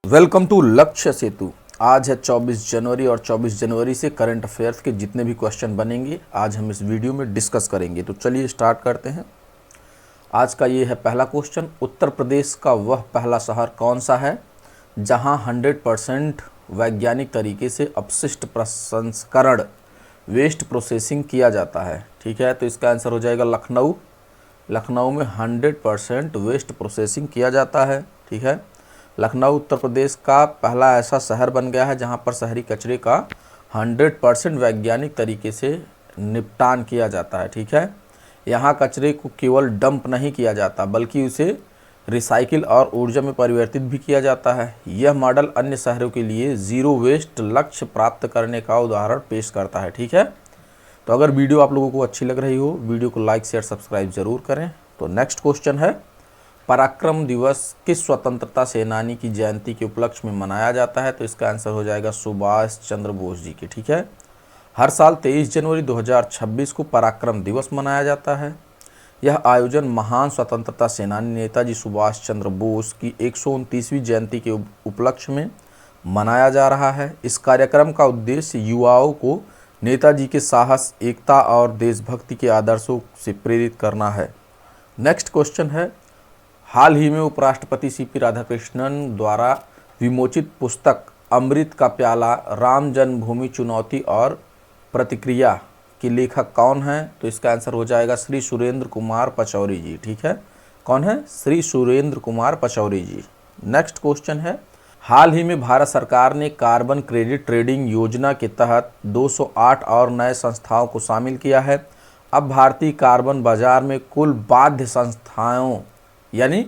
Welcome to लक्ष्य सेतु। आज है 24 जनवरी और 24 जनवरी से करंट अफेयर्स के जितने भी क्वेश्चन बनेंगे आज हम इस वीडियो में डिस्कस करेंगे। तो चलिए स्टार्ट करते हैं। आज का ये है पहला क्वेश्चन, उत्तर प्रदेश का वह पहला शहर कौन सा है जहां 100% वैज्ञानिक तरीके से अपशिष्ट प्रसंस्करण वेस्ट प्रोसेसिंग किया जाता है। ठीक है, तो इसका आंसर हो जाएगा लखनऊ। लखनऊ में 100% वेस्ट प्रोसेसिंग किया जाता है। ठीक है, लखनऊ उत्तर प्रदेश का पहला ऐसा शहर बन गया है जहां पर शहरी कचरे का 100% वैज्ञानिक तरीके से निपटान किया जाता है। ठीक है, यहां कचरे को केवल डंप नहीं किया जाता बल्कि उसे रिसाइकिल और ऊर्जा में परिवर्तित भी किया जाता है। यह मॉडल अन्य शहरों के लिए ज़ीरो वेस्ट लक्ष्य प्राप्त करने का उदाहरण पेश करता है। ठीक है, तो अगर वीडियो आप लोगों को अच्छी लग रही हो वीडियो को लाइक शेयर सब्सक्राइब जरूर करें। तो नेक्स्ट क्वेश्चन है, पराक्रम दिवस किस स्वतंत्रता सेनानी की जयंती के उपलक्ष्य में मनाया जाता है? तो इसका आंसर हो जाएगा सुभाष चंद्र बोस जी के। ठीक है, हर साल 23 जनवरी 2026 को पराक्रम दिवस मनाया जाता है। यह आयोजन महान स्वतंत्रता सेनानी नेताजी सुभाष चंद्र बोस की 129वीं जयंती के उपलक्ष्य में मनाया जा रहा है। इस कार्यक्रम का उद्देश्य युवाओं को नेताजी के साहस, एकता और देशभक्ति के आदर्शों से प्रेरित करना है। नेक्स्ट क्वेश्चन है, हाल ही में उपराष्ट्रपति सीपी राधाकृष्णन द्वारा विमोचित पुस्तक अमृत का प्याला राम जन्मभूमि चुनौती और प्रतिक्रिया के लेखक कौन है? तो इसका आंसर हो जाएगा श्री सुरेंद्र कुमार पचौरी जी। ठीक है, कौन है? श्री सुरेंद्र कुमार पचौरी जी। नेक्स्ट क्वेश्चन है, हाल ही में भारत सरकार ने कार्बन क्रेडिट ट्रेडिंग योजना के तहत 208 और नए संस्थाओं को शामिल किया है। अब भारतीय कार्बन बाजार में कुल बाध्य संस्थाओं यानी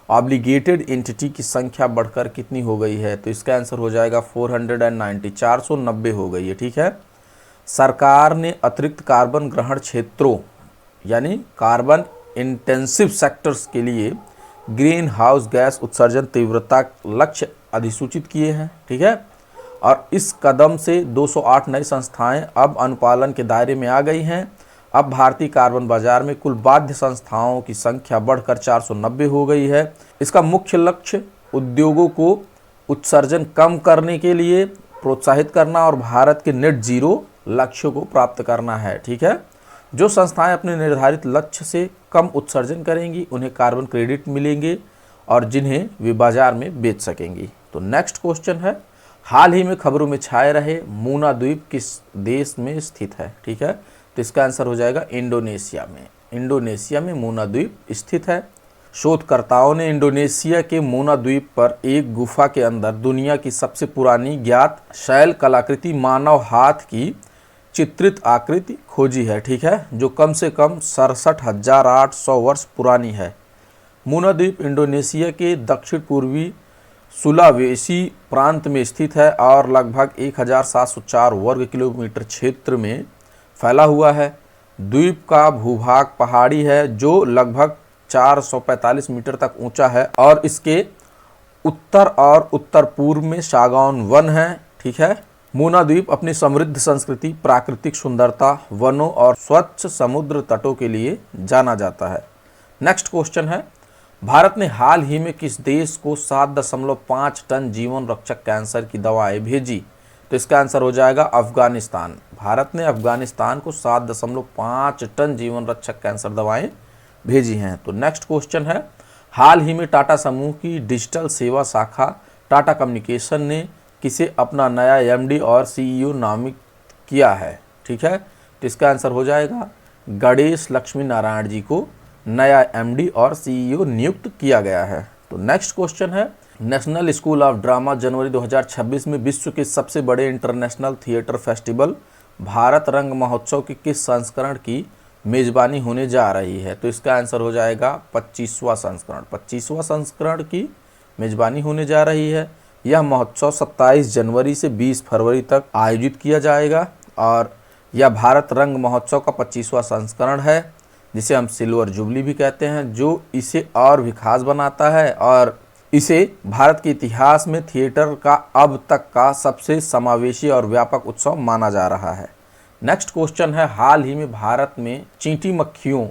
ऑब्लिगेटेड एंटिटी की संख्या बढ़कर कितनी हो गई है? तो इसका आंसर हो जाएगा 490, 490 हो गई है। ठीक है, सरकार ने अतिरिक्त कार्बन ग्रहण क्षेत्रों यानी कार्बन इंटेंसिव सेक्टर्स के लिए ग्रीन हाउस गैस उत्सर्जन तीव्रता लक्ष्य अधिसूचित किए हैं। ठीक है, और इस कदम से 208 नई संस्थाएं अब अनुपालन के दायरे में आ गई हैं। अब भारतीय कार्बन बाजार में कुल बाध्य संस्थाओं की संख्या बढ़कर 490 हो गई है। इसका मुख्य लक्ष्य उद्योगों को उत्सर्जन कम करने के लिए प्रोत्साहित करना और भारत के नेट जीरो लक्ष्यों को प्राप्त करना है। ठीक है, जो संस्थाएं अपने निर्धारित लक्ष्य से कम उत्सर्जन करेंगी उन्हें कार्बन क्रेडिट मिलेंगे और जिन्हें वे बाजार में बेच सकेंगी। तो नेक्स्ट क्वेश्चन है, हाल ही में खबरों में छाए रहे मूना द्वीप किस देश में स्थित है? ठीक है, तो इसका आंसर हो जाएगा इंडोनेशिया में। इंडोनेशिया में मूना द्वीप स्थित है। शोधकर्ताओं ने इंडोनेशिया के मूना द्वीप पर एक गुफा के अंदर दुनिया की सबसे पुरानी ज्ञात शैल कलाकृति मानव हाथ की चित्रित आकृति खोजी है। ठीक है, जो कम से कम 67,800 वर्ष पुरानी है। मूना द्वीप इंडोनेशिया के दक्षिण पूर्वी सुलावेसी प्रांत में स्थित है और लगभग 1704 वर्ग किलोमीटर क्षेत्र में फैला हुआ है। द्वीप का भूभाग पहाड़ी है जो लगभग 445 मीटर तक ऊंचा है और इसके उत्तर और उत्तर पूर्व में सागौन वन है। ठीक है, मूना द्वीप अपनी समृद्ध संस्कृति, प्राकृतिक सुंदरता, वनों और स्वच्छ समुद्र तटों के लिए जाना जाता है। नेक्स्ट क्वेश्चन है, भारत ने हाल ही में किस देश को 7.5 टन जीवन रक्षक कैंसर की दवाएं भेजी? तो इसका आंसर हो जाएगा अफगानिस्तान। भारत ने अफगानिस्तान को 7.5 टन जीवन रक्षक कैंसर दवाएं भेजी हैं। तो नेक्स्ट क्वेश्चन है, हाल ही में टाटा समूह की डिजिटल सेवा शाखा टाटा कम्युनिकेशन ने किसे अपना नया एमडी और सीईओ नामित किया है? ठीक है, तो इसका आंसर हो जाएगा गणेश लक्ष्मी नारायण जी को नया एमडी और सीईओ नियुक्त किया गया है। तो नेक्स्ट क्वेश्चन है, नेशनल स्कूल ऑफ ड्रामा जनवरी 2026 में विश्व के सबसे बड़े इंटरनेशनल थिएटर फेस्टिवल भारत रंग महोत्सव के किस संस्करण की मेज़बानी होने जा रही है? तो इसका आंसर हो जाएगा 25वां संस्करण। 25वां संस्करण की मेज़बानी होने जा रही है। यह महोत्सव 27 जनवरी से 20 फरवरी तक आयोजित किया जाएगा और यह भारत रंग महोत्सव का 25वां संस्करण है जिसे हम सिल्वर जुबली भी कहते हैं, जो इसे और भी खास बनाता है और इसे भारत के इतिहास में थिएटर का अब तक का सबसे समावेशी और व्यापक उत्सव माना जा रहा है। नेक्स्ट क्वेश्चन है, हाल ही में भारत में चींटी मक्खियों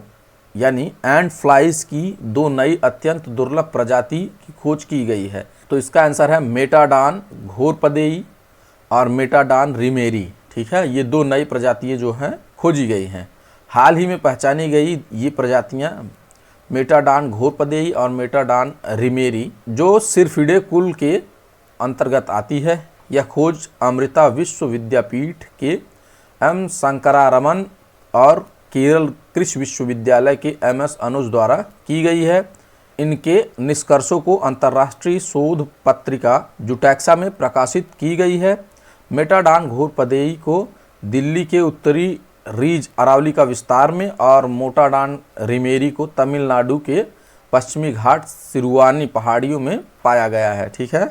यानी एंड फ्लाइज की 2 नई अत्यंत दुर्लभ प्रजाति की खोज की गई है। तो इसका आंसर है मेटाडान घोरपदेई और मेटाडान रिमेरी। ठीक है, ये 2 नई प्रजातियां जो हैं खोजी गई हैं। हाल ही में पहचानी गई ये प्रजातियां मेटाडान घोरपदेई और मेटाडान रिमेरी जो सिरफिडे कुल के अंतर्गत आती है। यह खोज अमृता विश्व विद्यापीठ के एम शंकरारमन और केरल कृषि विश्वविद्यालय के MS अनुज द्वारा की गई है। इनके निष्कर्षों को अंतर्राष्ट्रीय शोध पत्रिका जुटैक्सा में प्रकाशित की गई है। मेटाडान घोरपदेई को दिल्ली के उत्तरी रीज अरावली का विस्तार में और मोटाडान रिमेरी को तमिलनाडु के पश्चिमी घाट सिरुवानी पहाड़ियों में पाया गया है। ठीक है,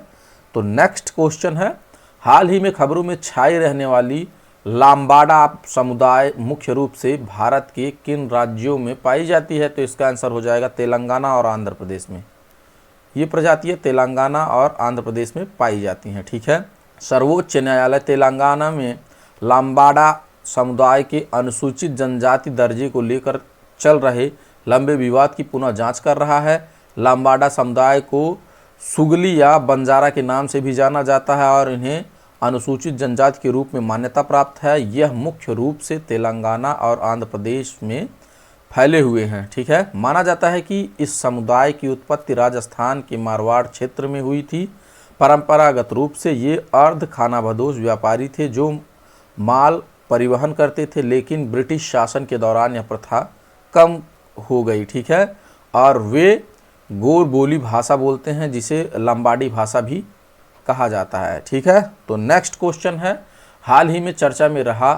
तो नेक्स्ट क्वेश्चन है, हाल ही में खबरों में छाई रहने वाली लाम्बाडा समुदाय मुख्य रूप से भारत के किन राज्यों में पाई जाती है? तो इसका आंसर हो जाएगा तेलंगाना और आंध्र प्रदेश में। ये प्रजातियां तेलंगाना और आंध्र प्रदेश में पाई जाती हैं। ठीक है, सर्वोच्च न्यायालय तेलंगाना में लाम्बाडा समुदाय के अनुसूचित जनजाति दर्जे को लेकर चल रहे लंबे विवाद की पुनः जांच कर रहा है। लाम्बाडा समुदाय को सुगली या बंजारा के नाम से भी जाना जाता है और इन्हें अनुसूचित जनजाति के रूप में मान्यता प्राप्त है। यह मुख्य रूप से तेलंगाना और आंध्र प्रदेश में फैले हुए हैं। ठीक है, माना जाता है कि इस समुदाय की उत्पत्ति राजस्थान के मारवाड़ क्षेत्र में हुई थी। परंपरागत रूप से ये अर्ध खानाबदोश व्यापारी थे जो माल परिवहन करते थे, लेकिन ब्रिटिश शासन के दौरान यह प्रथा कम हो गई। ठीक है, और वे गोर बोली भाषा बोलते हैं जिसे लंबाडी भाषा भी कहा जाता है। ठीक है, तो नेक्स्ट क्वेश्चन है, हाल ही में चर्चा में रहा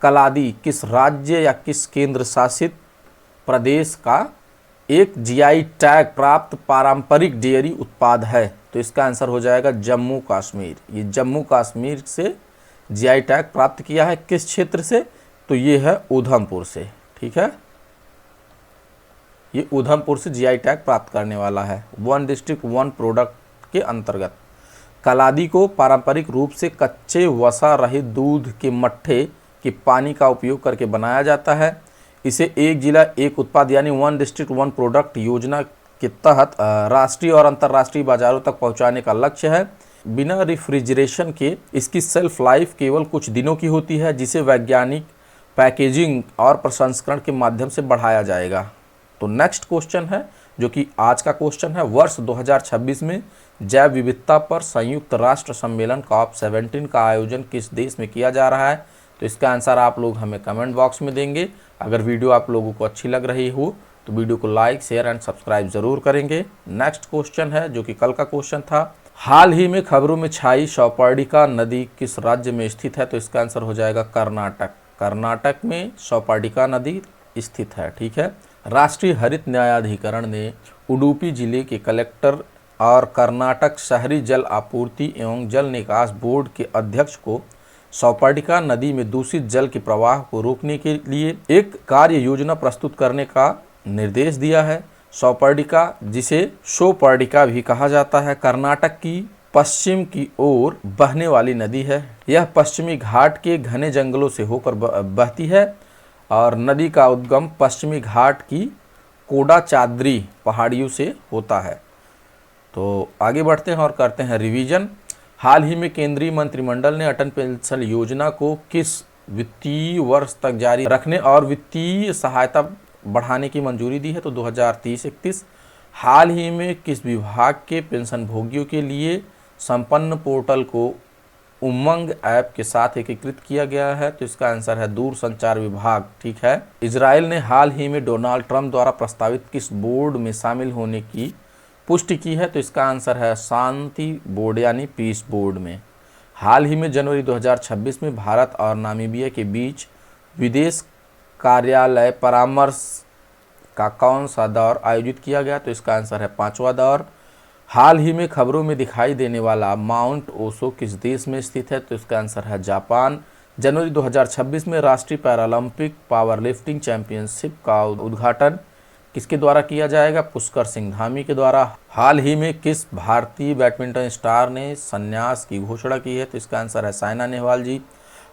कलादी किस राज्य या किस केंद्र शासित प्रदेश का एक GI टैग प्राप्त पारंपरिक डेयरी उत्पाद है? तो इसका आंसर हो जाएगा जम्मू कश्मीर। ये जम्मू कश्मीर से GI टैग प्राप्त किया है। किस क्षेत्र से? तो ये है उधमपुर से। ठीक है, ये उधमपुर से GI टैग प्राप्त करने वाला है। 1 डिस्ट्रिक्ट 1 प्रोडक्ट के अंतर्गत कलादी को पारंपरिक रूप से कच्चे वसा रहित दूध के मट्ठे के पानी का उपयोग करके बनाया जाता है। इसे एक जिला एक उत्पाद यानी 1 डिस्ट्रिक्ट 1 प्रोडक्ट योजना के तहत राष्ट्रीय और अंतर्राष्ट्रीय बाजारों तक पहुंचाने का लक्ष्य है। बिना रेफ्रिजरेशन के इसकी सेल्फ लाइफ केवल कुछ दिनों की होती है, जिसे वैज्ञानिक पैकेजिंग और प्रसंस्करण के माध्यम से बढ़ाया जाएगा। तो नेक्स्ट क्वेश्चन है जो कि आज का क्वेश्चन है, वर्ष 2026 में जैव विविधता पर संयुक्त राष्ट्र सम्मेलन COP17 का आयोजन किस देश में किया जा रहा है? तो इसका आंसर आप लोग हमें कमेंट बॉक्स में देंगे। अगर वीडियो आप लोगों को अच्छी लग रही हो तो वीडियो को लाइक शेयर एंड सब्सक्राइब जरूर करेंगे। नेक्स्ट क्वेश्चन है जो कि कल का क्वेश्चन था, हाल ही में खबरों में छाई शौपर्णिका नदी किस राज्य में स्थित है? तो इसका आंसर हो जाएगा कर्नाटक। कर्नाटक में शौपर्णिका नदी स्थित है। ठीक है, राष्ट्रीय हरित न्यायाधिकरण ने उडुपी जिले के कलेक्टर और कर्नाटक शहरी जल आपूर्ति एवं जल निकास बोर्ड के अध्यक्ष को शौपर्णिका नदी में दूषित जल के प्रवाह को रोकने के लिए एक कार्य योजना प्रस्तुत करने का निर्देश दिया है। शौपर्णिका, जिसे शोपर्णिका भी कहा जाता है, कर्नाटक की पश्चिम की ओर बहने वाली नदी है। यह पश्चिमी घाट के घने जंगलों से होकर बहती है और नदी का उद्गम पश्चिमी घाट की कोडाचाद्री पहाड़ियों से होता है। तो आगे बढ़ते हैं और करते हैं रिवीजन। हाल ही में केंद्रीय मंत्रिमंडल ने अटल पेंशन योजना को किस वित्तीय वर्ष तक जारी रखने और वित्तीय सहायता बढ़ाने की मंजूरी दी है? तो 2030-31। हाल ही में किस विभाग के पेंशन भोगियों के लिए संपन्न पोर्टल को उमंग ऐप के साथ एकीकृत किया गया है? तो इसका आंसर है दूरसंचार विभाग। ठीक है, इजराइल ने हाल ही में डोनाल्ड ट्रंप द्वारा प्रस्तावित किस बोर्ड में शामिल होने की पुष्टि की है? तो इसका आंसर है शांति बोर्ड यानी पीस बोर्ड में। हाल ही में जनवरी 2026 में भारत और नामीबिया के बीच विदेश कार्यालय परामर्श का कौन सा दौर आयोजित किया गया? तो इसका आंसर है 5वां दौर। हाल ही में खबरों में दिखाई देने वाला माउंट ओशो किस देश में स्थित है? तो इसका आंसर है जापान। जनवरी 2026 में राष्ट्रीय पैरालंपिक पावरलिफ्टिंग चैंपियनशिप का उद्घाटन किसके द्वारा किया जाएगा? पुष्कर सिंह धामी के द्वारा। हाल ही में किस भारतीय बैडमिंटन स्टार ने संन्यास की घोषणा की है? तो इसका आंसर है साइना नेहवाल जी।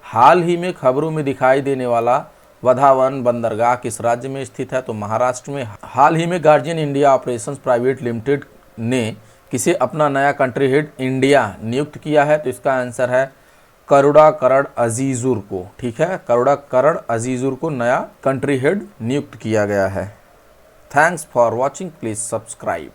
हाल ही में खबरों में दिखाई देने वाला वधावन बंदरगाह किस राज्य में स्थित है? तो महाराष्ट्र में। हाल ही में guardian India operations private limited ने किसे अपना नया कंट्री हेड इंडिया नियुक्त किया है? तो इसका आंसर है करुणा करण अजीजुर को। ठीक है, करुणा करण अजीजुर को नया कंट्री हेड नियुक्त किया गया है। Thanks for watching, please subscribe.